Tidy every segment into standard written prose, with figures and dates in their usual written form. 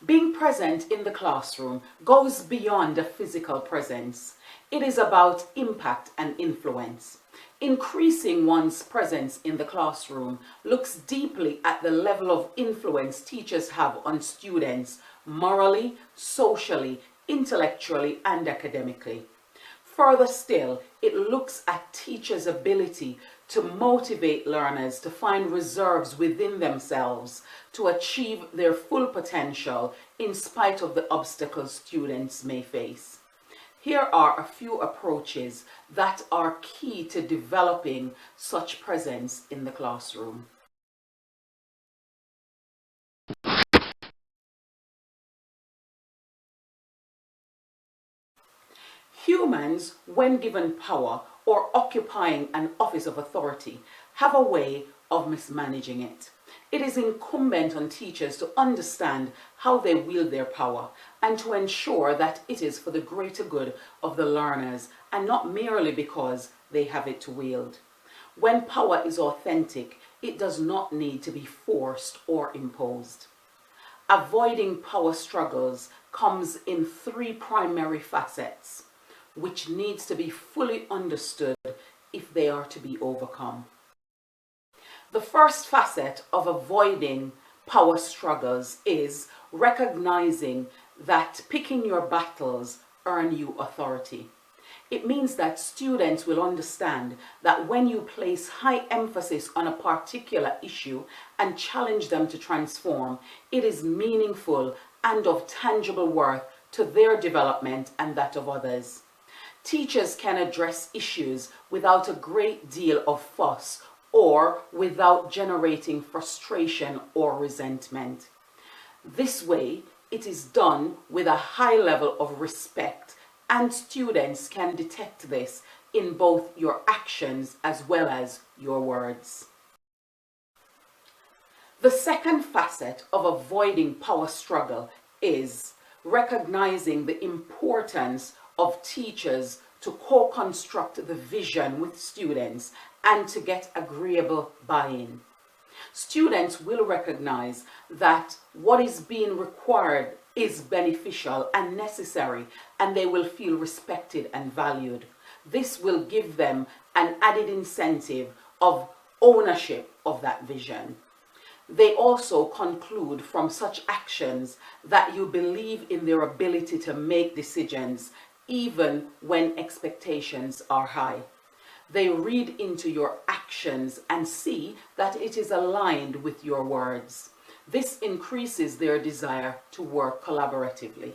Being present in the classroom goes beyond a physical presence. It is about impact and influence. Increasing one's presence in the classroom looks deeply at the level of influence teachers have on students morally, socially, intellectually, and academically. Further still, it looks at teachers' ability to motivate learners to find reserves within themselves to achieve their full potential in spite of the obstacles students may face. Here are a few approaches that are key to developing such presence in the classroom. Humans, when given power or occupying an office of authority, have a way of mismanaging it. It is incumbent on teachers to understand how they wield their power and to ensure that it is for the greater good of the learners and not merely because they have it to wield. When power is authentic, it does not need to be forced or imposed. Avoiding power struggles comes in three primary facets, which needs to be fully understood if they are to be overcome. The first facet of avoiding power struggles is recognizing that picking your battles earn you authority. It means that students will understand that when you place high emphasis on a particular issue and challenge them to transform, it is meaningful and of tangible worth to their development and that of others. Teachers can address issues without a great deal of fuss or without generating frustration or resentment. This way, it is done with a high level of respect, and students can detect this in both your actions as well as your words. The second facet of avoiding power struggle is recognizing the importance of teachers to co-construct the vision with students and to get agreeable buy-in. Students will recognize that what is being required is beneficial and necessary, and they will feel respected and valued. This will give them an added incentive of ownership of that vision. They also conclude from such actions that you believe in their ability to make decisions even when expectations are high. They read into your actions and see that it is aligned with your words. This increases their desire to work collaboratively.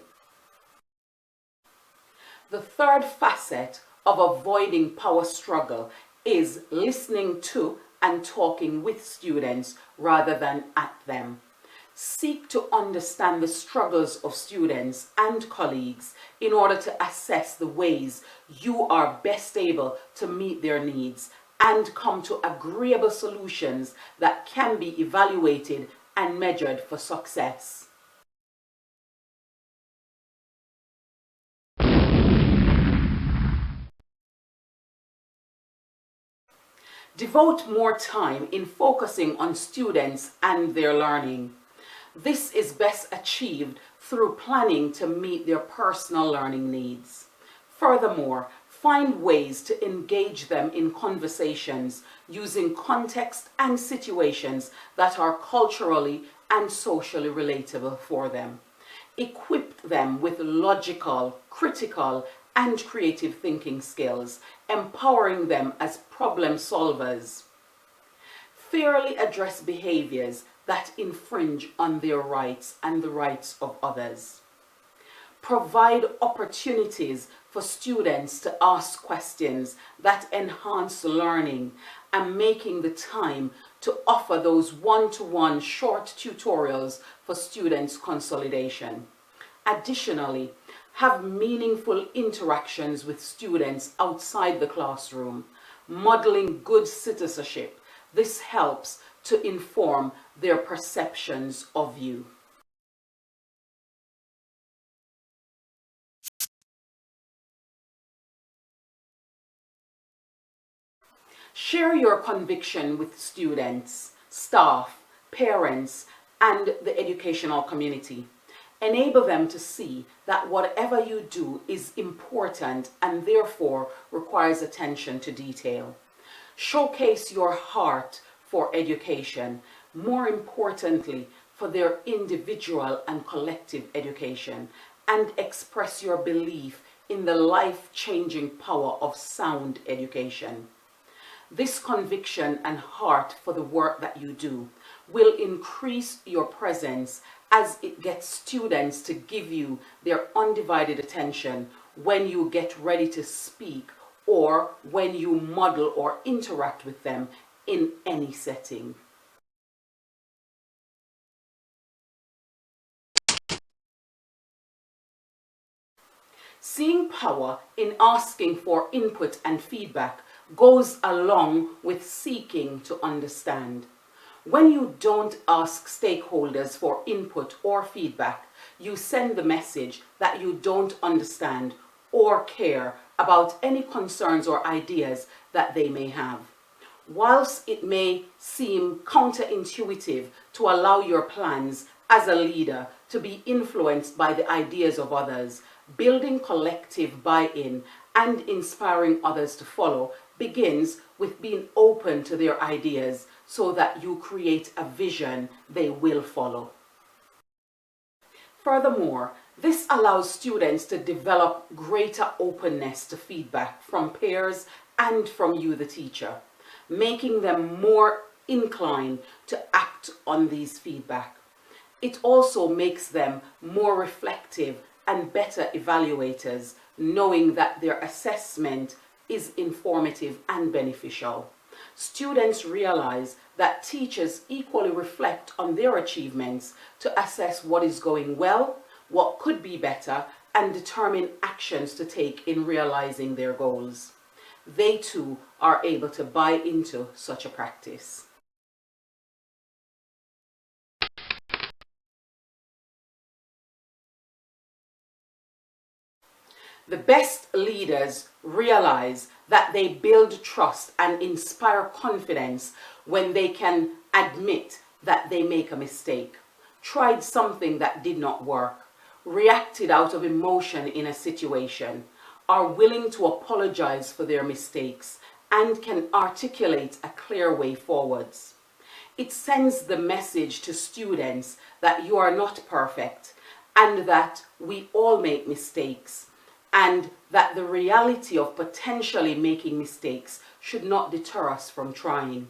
The third facet of avoiding power struggle is listening to and talking with students rather than at them. Seek to understand the struggles of students and colleagues in order to assess the ways you are best able to meet their needs and come to agreeable solutions that can be evaluated and measured for success. Devote more time in focusing on students and their learning. This is best achieved through planning to meet their personal learning needs. Furthermore, find ways to engage them in conversations using context and situations that are culturally and socially relatable for them. Equip them with logical, critical, and creative thinking skills, empowering them as problem solvers. Fairly address behaviors that infringe on their rights and the rights of others. Provide opportunities for students to ask questions that enhance learning and making the time to offer those one-to-one short tutorials for students' consolidation. Additionally, have meaningful interactions with students outside the classroom, modeling good citizenship. This helps to inform their perceptions of you. Share your conviction with students, staff, parents, and the educational community. Enable them to see that whatever you do is important and therefore requires attention to detail. Showcase your heart for education, more importantly, for their individual and collective education, and express your belief in the life-changing power of sound education. This conviction and heart for the work that you do will increase your presence as it gets students to give you their undivided attention when you get ready to speak or when you model or interact with them in any setting. Seeing power in asking for input and feedback goes along with seeking to understand. When you don't ask stakeholders for input or feedback, you send the message that you don't understand or care about any concerns or ideas that they may have. Whilst it may seem counterintuitive to allow your plans as a leader to be influenced by the ideas of others, building collective buy-in and inspiring others to follow begins with being open to their ideas so that you create a vision they will follow. Furthermore, this allows students to develop greater openness to feedback from peers and from you, the teacher, making them more inclined to act on these feedback. It also makes them more reflective and better evaluators, knowing that their assessment is informative and beneficial. Students realize that teachers equally reflect on their achievements to assess what is going well, what could be better, and determine actions to take in realizing their goals. They too are able to buy into such a practice. The best leaders realize that they build trust and inspire confidence when they can admit that they make a mistake, tried something that did not work, reacted out of emotion in a situation, are willing to apologize for their mistakes, and can articulate a clear way forwards. It sends the message to students that you are not perfect and that we all make mistakes, and that the reality of potentially making mistakes should not deter us from trying.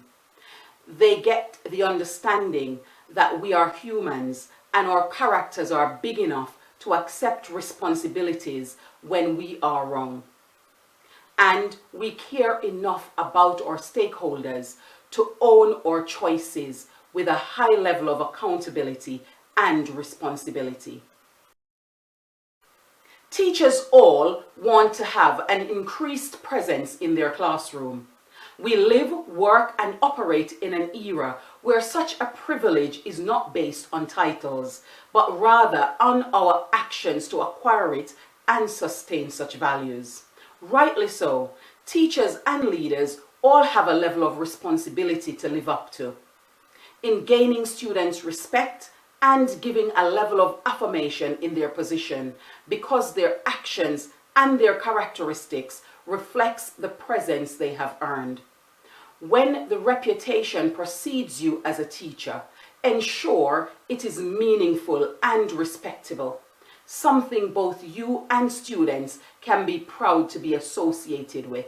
They get the understanding that we are humans and our characters are big enough to accept responsibilities when we are wrong. And we care enough about our stakeholders to own our choices with a high level of accountability and responsibility. Teachers all want to have an increased presence in their classroom. We live, work, and operate in an era where such a privilege is not based on titles, but rather on our actions to acquire it and sustain such values. Rightly so, teachers and leaders all have a level of responsibility to live up to in gaining students' respect and giving a level of affirmation in their position, because their actions and their characteristics reflects the presence they have earned. When the reputation precedes you as a teacher, ensure it is meaningful and respectable, something both you and students can be proud to be associated with.